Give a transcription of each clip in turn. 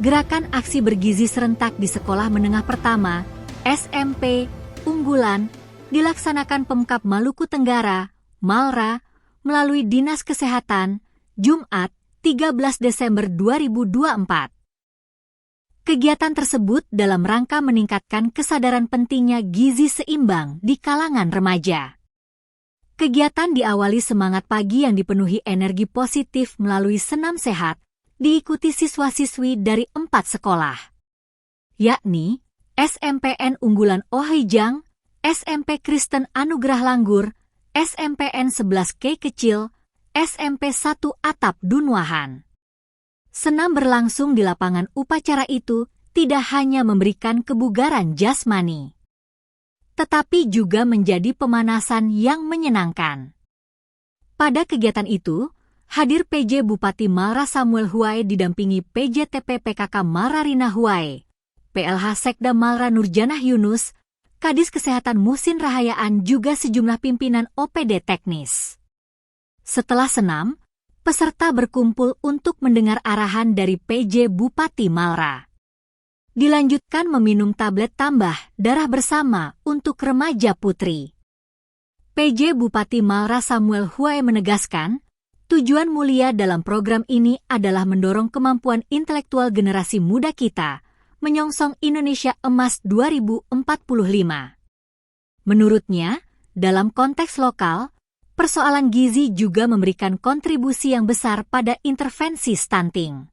Gerakan aksi bergizi serentak di sekolah menengah pertama, SMP, Unggulan, dilaksanakan Pemkab Maluku Tenggara, Malra, melalui Dinas Kesehatan, Jumat, 13 Desember 2024. Kegiatan tersebut dalam rangka meningkatkan kesadaran pentingnya gizi seimbang di kalangan remaja. Kegiatan diawali semangat pagi yang dipenuhi energi positif melalui senam sehat, diikuti siswa-siswi dari 4 sekolah, yakni SMPN Unggulan Ohijang, SMP Kristen Anugerah Langgur, SMPN 11K Kecil, SMP 1 Atap Dunwahan. Senam berlangsung di lapangan upacara itu tidak hanya memberikan kebugaran jasmani, tetapi juga menjadi pemanasan yang menyenangkan. Pada kegiatan itu, hadir PJ Bupati Malra Samuel Huai didampingi PJTP PKK Malra Rina Huai, PLH Sekda Malra Nurjanah Yunus, Kadis Kesehatan Muhsin Rahayaan juga sejumlah pimpinan OPD teknis. Setelah senam, peserta berkumpul untuk mendengar arahan dari PJ Bupati Malra. Dilanjutkan meminum tablet tambah darah bersama untuk remaja putri. PJ Bupati Malra Samuel Huai menegaskan, tujuan mulia dalam program ini adalah mendorong kemampuan intelektual generasi muda kita, menyongsong Indonesia Emas 2045. Menurutnya, dalam konteks lokal, persoalan gizi juga memberikan kontribusi yang besar pada intervensi stunting.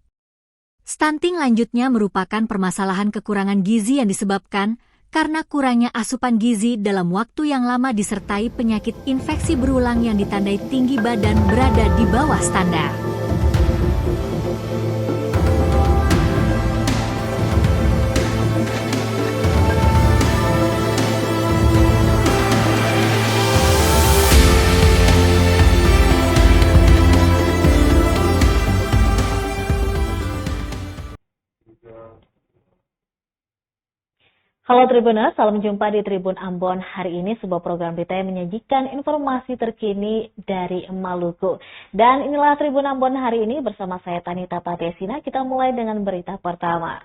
Stunting lanjutnya merupakan permasalahan kekurangan gizi yang disebabkan karena kurangnya asupan gizi dalam waktu yang lama disertai penyakit infeksi berulang yang ditandai tinggi badan berada di bawah standar. Halo Tribuners, salam jumpa di Tribun Ambon. Hari ini sebuah program berita yang menyajikan informasi terkini dari Maluku. Dan inilah Tribun Ambon hari ini bersama saya Tanita Patesina. Kita mulai dengan berita pertama.